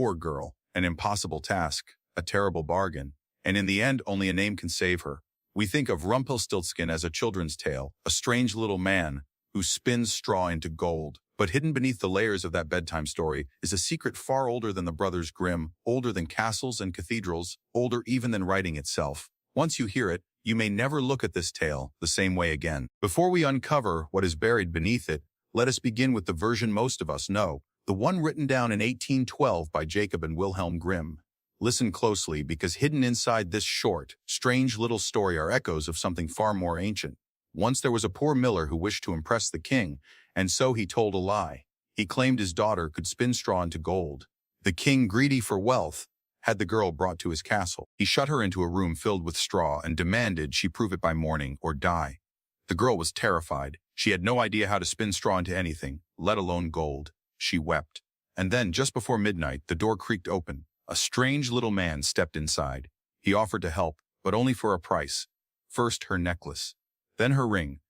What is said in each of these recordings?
poor girl, an impossible task, a terrible bargain, and in the end only a name can save her. We think of Rumpelstiltskin as a children's tale, a strange little man who spins straw into gold. But hidden beneath the layers of that bedtime story is a secret far older than the brothers Grimm, older than castles and cathedrals, older even than writing itself. Once you hear it, you may never look at this tale the same way again. Before we uncover what is buried beneath it, let us begin with the version most of us know, the one written down in 1812 by Jacob and Wilhelm Grimm. Listen closely, because hidden inside this short, strange little story are echoes of something far more ancient. Once there was a poor miller who wished to impress the king, and so he told a lie. He claimed his daughter could spin straw into gold. The king, greedy for wealth, had the girl brought to his castle. He shut her into a room filled with straw and demanded she prove it by morning or die. The girl was terrified. She had no idea how to spin straw into anything, let alone gold. She wept. And then, just before midnight, the door creaked open. A strange little man stepped inside. He offered to help, but only for a price. First her necklace, then her ring.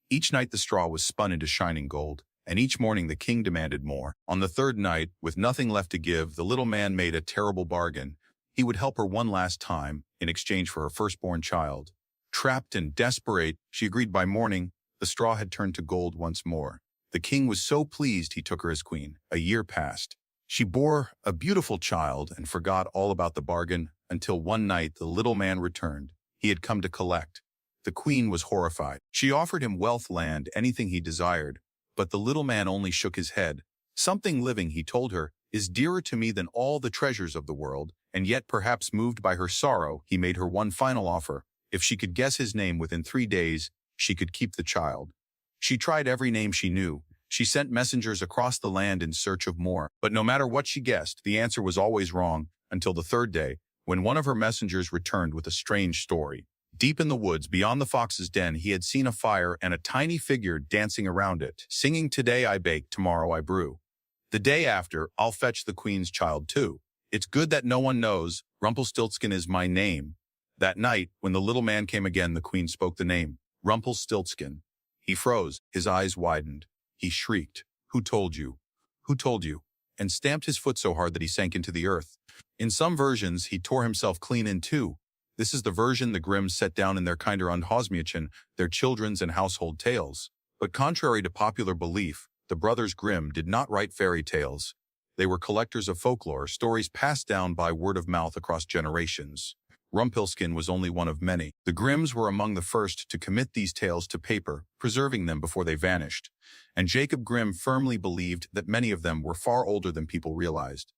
Each night the straw was spun into shining gold, and each morning the king demanded more. On the third night, with nothing left to give, the little man made a terrible bargain. He would help her one last time in exchange for her firstborn child. Trapped and desperate, she agreed. By morning, the straw had turned to gold once more. The king was so pleased he took her as queen. A year passed. She bore a beautiful child and forgot all about the bargain until one night the little man returned. He had come to collect. The queen was horrified. She offered him wealth, land, anything he desired, but the little man only shook his head. Something living, he told her, is dearer to me than all the treasures of the world, and yet perhaps moved by her sorrow, he made her one final offer. If she could guess his name within 3 days, she could keep the child. She tried every name she knew. She sent messengers across the land in search of more, but no matter what she guessed, the answer was always wrong, until the third day, when one of her messengers returned with a strange story. Deep in the woods, beyond the fox's den, he had seen a fire and a tiny figure dancing around it, singing, "Today I bake, tomorrow I brew. The day after, I'll fetch the queen's child too. It's good that no one knows, Rumpelstiltskin is my name." That night, when the little man came again, the queen spoke the name, Rumpelstiltskin. He froze, his eyes widened. He shrieked, "Who told you? Who told you?" and stamped his foot so hard that he sank into the earth. In some versions, he tore himself clean in two. This is the version the Grimms set down in their Kinder und Hausmärchen, their children's and household tales. But contrary to popular belief, the brothers Grimm did not write fairy tales. They were collectors of folklore, stories passed down by word of mouth across generations. Rumpelstiltskin was only one of many. The Grimms were among the first to commit these tales to paper, preserving them before they vanished. And Jacob Grimm firmly believed that many of them were far older than people realized.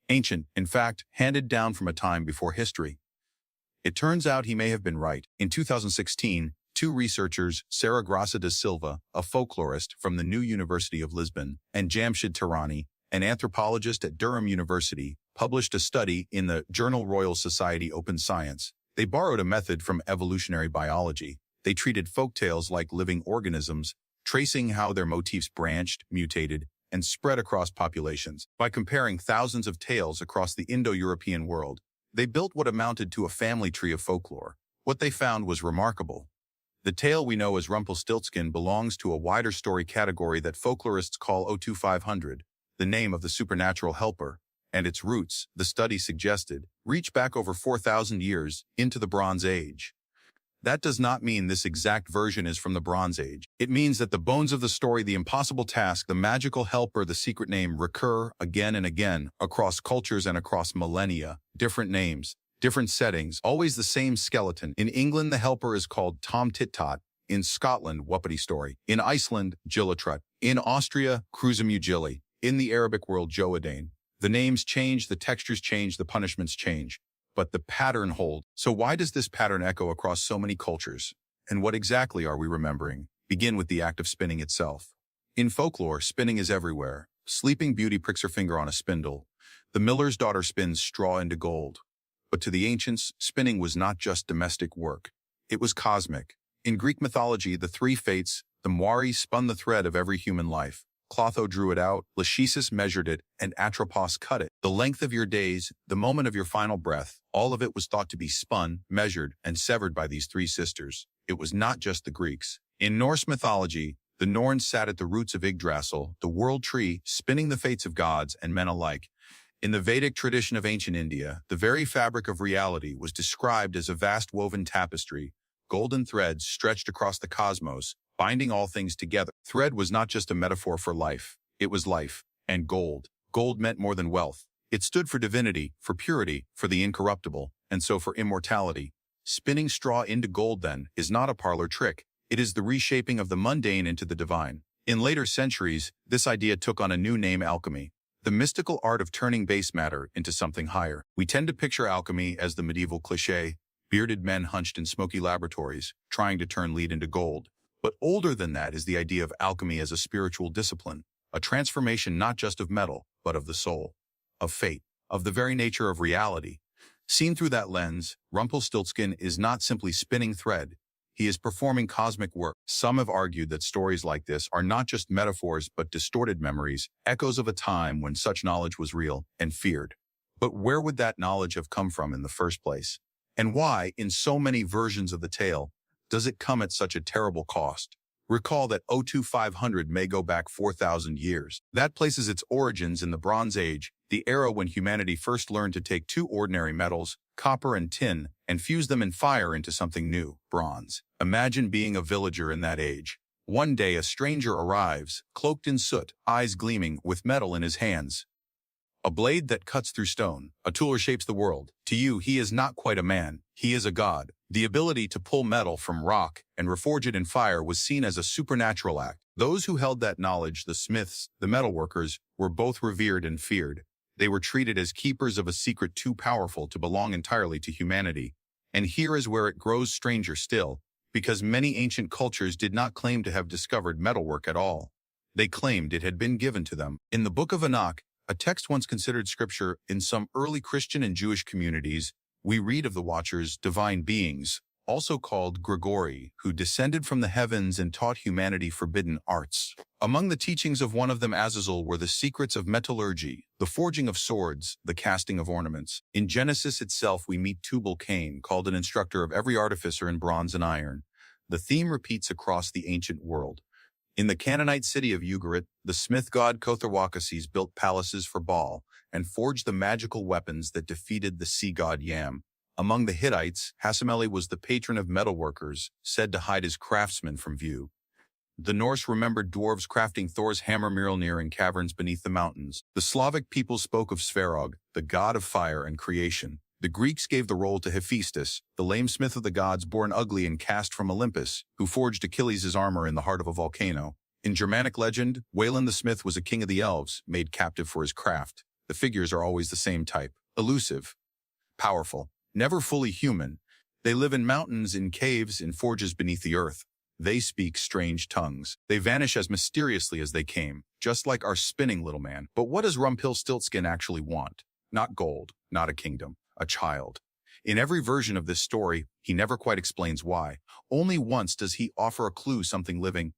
Ancient, in fact, handed down from a time before history. It turns out he may have been right. In 2016, 2 researchers, Sarah Graça da Silva, a folklorist from the New University of Lisbon, and Jamshid Tirani, an anthropologist at Durham University, published a study in the Journal Royal Society Open Science. They borrowed a method from evolutionary biology. They treated folktales like living organisms, tracing how their motifs branched, mutated, and spread across populations. By comparing thousands of tales across the Indo-European world, they built what amounted to a family tree of folklore. What they found was remarkable. The tale we know as Rumpelstiltskin belongs to a wider story category that folklorists call O2500, the name of the supernatural helper, and its roots, the study suggested, reach back over 4,000 years into the Bronze Age. That does not mean this exact version is from the Bronze Age. It means that the bones of the story, the impossible task, the magical helper, the secret name recur again and again across cultures and across millennia. Different names, different settings, always the same skeleton. In England, the helper is called Tom Tit Tot. In Scotland, Whuppity Story. In Iceland, Gillatrut. In Austria, Kruzamugili. In the Arabic world, Joadane. The names change, the textures change, the punishments change. But the pattern holds. So why does this pattern echo across so many cultures? And what exactly are we remembering? Begin with the act of spinning itself. In folklore, spinning is everywhere. Sleeping Beauty pricks her finger on a spindle. The miller's daughter spins straw into gold. But to the ancients, spinning was not just domestic work. It was cosmic. In Greek mythology, the 3 fates, the Moirai spun the thread of every human life. Clotho drew it out, Lachesis measured it, and Atropos cut it. The length of your days, the moment of your final breath, all of it was thought to be spun, measured, and severed by these 3 sisters. It was not just the Greeks. In Norse mythology, the Norns sat at the roots of Yggdrasil, the world tree, spinning the fates of gods and men alike. In the Vedic tradition of ancient India, the very fabric of reality was described as a vast woven tapestry, golden threads stretched across the cosmos, binding all things together. Thread was not just a metaphor for life, it was life. And gold. Gold meant more than wealth. It stood for divinity, for purity, for the incorruptible, and so for immortality. Spinning straw into gold, then, is not a parlor trick. It is the reshaping of the mundane into the divine. In later centuries, this idea took on a new name: alchemy, the mystical art of turning base matter into something higher. We tend to picture alchemy as the medieval cliché, bearded men hunched in smoky laboratories, trying to turn lead into gold. But older than that is the idea of alchemy as a spiritual discipline, a transformation not just of metal, but of the soul, of fate, of the very nature of reality. Seen through that lens, Rumpelstiltskin is not simply spinning thread. He is performing cosmic work. Some have argued that stories like this are not just metaphors but distorted memories, echoes of a time when such knowledge was real and feared. But where would that knowledge have come from in the first place? And why, in so many versions of the tale, does it come at such a terrible cost? Recall that O2500 may go back 4,000 years. That places its origins in the Bronze Age, the era when humanity first learned to take two ordinary metals, copper and tin, and fuse them in fire into something new, bronze. Imagine being a villager in that age. One day a stranger arrives, cloaked in soot, eyes gleaming, with metal in his hands. A blade that cuts through stone, a tool that shapes the world. To you, he is not quite a man, he is a god. The ability to pull metal from rock and reforge it in fire was seen as a supernatural act. Those who held that knowledge, the smiths, the metalworkers, were both revered and feared. They were treated as keepers of a secret too powerful to belong entirely to humanity. And here is where it grows stranger still, because many ancient cultures did not claim to have discovered metalwork at all. They claimed it had been given to them. In the Book of Enoch, a text once considered scripture in some early Christian and Jewish communities, we read of the Watchers, divine beings, also called Grigori, who descended from the heavens and taught humanity forbidden arts. Among the teachings of one of them, Azazel, were the secrets of metallurgy, the forging of swords, the casting of ornaments. In Genesis itself, we meet Tubal-Cain, called an instructor of every artificer in bronze and iron. The theme repeats across the ancient world. In the Canaanite city of Ugarit, the smith god Cotharwakases built palaces for Baal and forged the magical weapons that defeated the sea god Yam. Among the Hittites, Hasameli was the patron of metalworkers, said to hide his craftsmen from view. The Norse remembered dwarves crafting Thor's hammer Mjolnir in caverns beneath the mountains. The Slavic people spoke of Sverog, the god of fire and creation. The Greeks gave the role to Hephaestus, the lame smith of the gods, born ugly and cast from Olympus, who forged Achilles' armor in the heart of a volcano. In Germanic legend, Wayland the smith was a king of the elves, made captive for his craft. The figures are always the same type: elusive, powerful, never fully human. They live in mountains, in caves, in forges beneath the earth. They speak strange tongues. They vanish as mysteriously as they came, just like our spinning little man. But what does Rumpelstiltskin actually want? Not gold, not a kingdom, a child. In every version of this story, he never quite explains why. Only once does he offer a clue: something living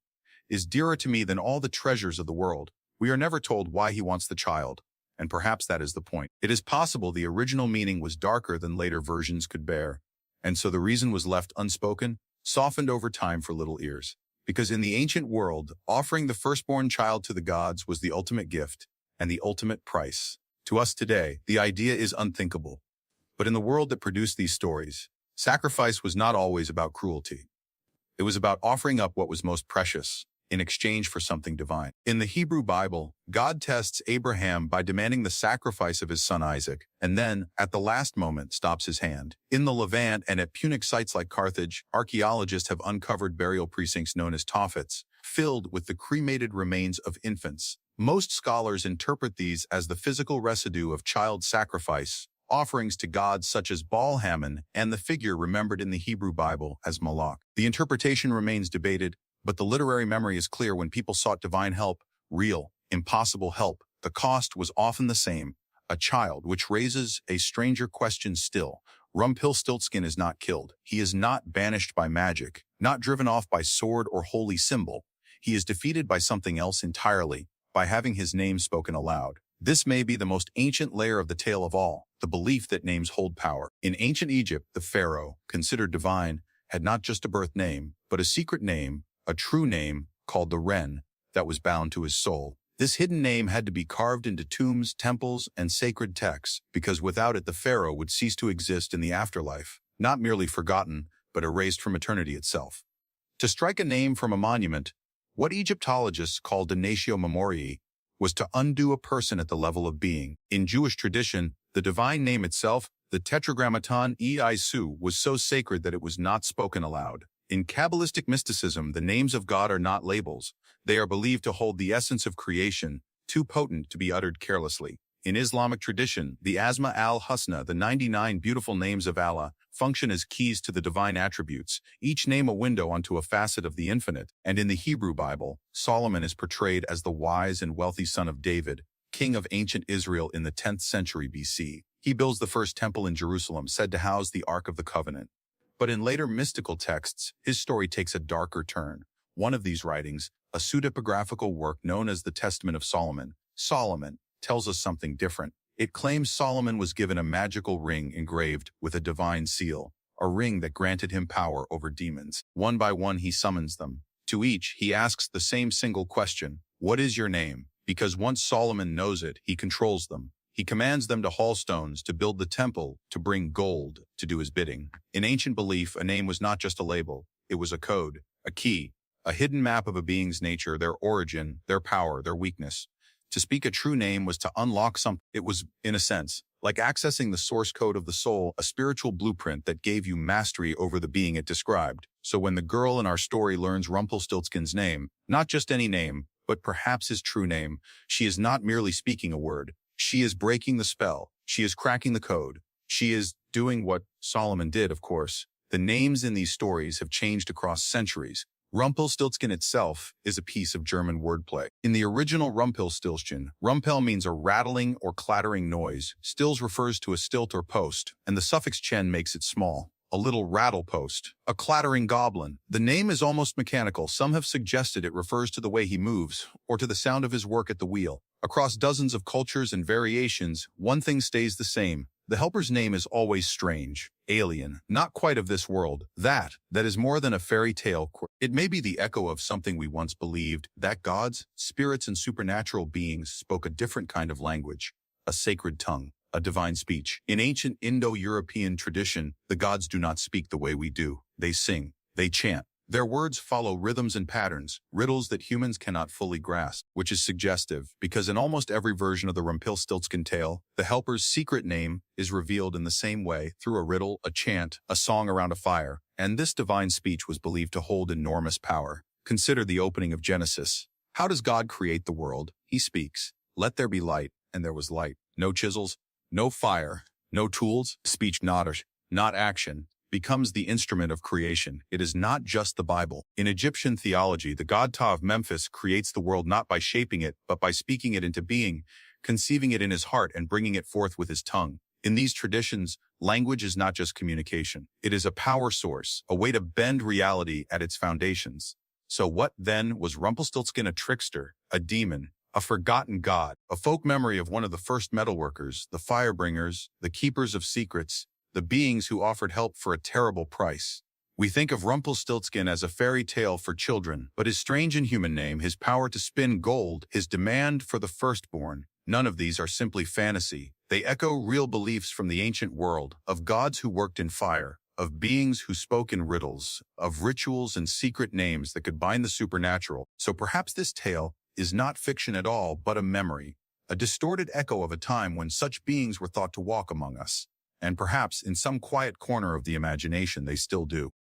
is dearer to me than all the treasures of the world. We are never told why he wants the child, and perhaps that is the point. It is possible the original meaning was darker than later versions could bear, and so the reason was left unspoken, softened over time for little ears. Because in the ancient world, offering the firstborn child to the gods was the ultimate gift and the ultimate price. To us today, the idea is unthinkable. But in the world that produced these stories, sacrifice was not always about cruelty. It was about offering up what was most precious in exchange for something divine. In the Hebrew Bible, God tests Abraham by demanding the sacrifice of his son Isaac, and then, at the last moment, stops his hand. In the Levant and at Punic sites like Carthage, archaeologists have uncovered burial precincts known as tophets, filled with the cremated remains of infants. Most scholars interpret these as the physical residue of child sacrifice, offerings to gods such as Baal-Hamon and the figure remembered in the Hebrew Bible as Moloch. The interpretation remains debated, but the literary memory is clear: when people sought divine help, real, impossible help, the cost was often the same: a child, which raises a stranger question still. Rumpelstiltskin is not killed. He is not banished by magic, not driven off by sword or holy symbol. He is defeated by something else entirely, by having his name spoken aloud. This may be the most ancient layer of the tale of all, the belief that names hold power. In ancient Egypt, the pharaoh, considered divine, had not just a birth name, but a secret name, a true name, called the Ren, that was bound to his soul. This hidden name had to be carved into tombs, temples, and sacred texts, because without it the pharaoh would cease to exist in the afterlife, not merely forgotten, but erased from eternity itself. To strike a name from a monument, what Egyptologists call donatio memoriae, was to undo a person at the level of being. In Jewish tradition, the divine name itself, the tetragrammaton Eisu, was so sacred that it was not spoken aloud. In Kabbalistic mysticism, the names of God are not labels. They are believed to hold the essence of creation, too potent to be uttered carelessly. In Islamic tradition, the Asma al-Husna, the 99 beautiful names of Allah, function as keys to the divine attributes, each name a window onto a facet of the infinite. And in the Hebrew Bible, Solomon is portrayed as the wise and wealthy son of David, king of ancient Israel in the 10th century BC. He builds the first temple in Jerusalem, said to house the Ark of the Covenant. But in later mystical texts, his story takes a darker turn. One of these writings, a pseudepigraphical work known as the Testament of Solomon, tells us something different. It claims Solomon was given a magical ring engraved with a divine seal, a ring that granted him power over demons. One by one he summons them. To each, he asks the same single question, "What is your name?" Because once Solomon knows it, he controls them. He commands them to haul stones, to build the temple, to bring gold, to do his bidding. In ancient belief, a name was not just a label. It was a code, a key, a hidden map of a being's nature, their origin, their power, their weakness. To speak a true name was to unlock something. It was, in a sense, like accessing the source code of the soul, a spiritual blueprint that gave you mastery over the being it described. So when the girl in our story learns Rumpelstiltskin's name, not just any name, but perhaps his true name, she is not merely speaking a word. She is breaking the spell. She is cracking the code. She is doing what Solomon did, of course. The names in these stories have changed across centuries. Rumpelstiltskin itself is a piece of German wordplay. In the original Rumpelstiltskin, Rumpel means a rattling or clattering noise. Stils refers to a stilt or post, and the suffix chen makes it small. A little rattle post, a clattering goblin. The name is almost mechanical. Some have suggested it refers to the way he moves, or to the sound of his work at the wheel. Across dozens of cultures and variations, one thing stays the same. The helper's name is always strange, alien, not quite of this world. That is more than a fairy tale. It may be the echo of something we once believed, that gods, spirits, and supernatural beings spoke a different kind of language, a sacred tongue, a divine speech. In ancient Indo-European tradition, the gods do not speak the way we do. They sing, they chant. Their words follow rhythms and patterns, riddles that humans cannot fully grasp, which is suggestive, because in almost every version of the Rumpelstiltskin tale, the helper's secret name is revealed in the same way, through a riddle, a chant, a song around a fire, and this divine speech was believed to hold enormous power. Consider the opening of Genesis. How does God create the world? He speaks, "Let there be light," and there was light. No chisels, no fire, no tools. Speech, not action, becomes the instrument of creation. It is not just the Bible. In Egyptian theology, the god Ptah of Memphis creates the world not by shaping it, but by speaking it into being, conceiving it in his heart and bringing it forth with his tongue. In these traditions, language is not just communication. It is a power source, a way to bend reality at its foundations. So what then was Rumpelstiltskin? A trickster, a demon, a forgotten god, a folk memory of one of the first metalworkers, the firebringers, the keepers of secrets, the beings who offered help for a terrible price. We think of Rumpelstiltskin as a fairy tale for children, but his strange inhuman name, his power to spin gold, his demand for the firstborn, none of these are simply fantasy. They echo real beliefs from the ancient world, of gods who worked in fire, of beings who spoke in riddles, of rituals and secret names that could bind the supernatural. So perhaps this tale is not fiction at all, but a memory, a distorted echo of a time when such beings were thought to walk among us. And perhaps in some quiet corner of the imagination they still do.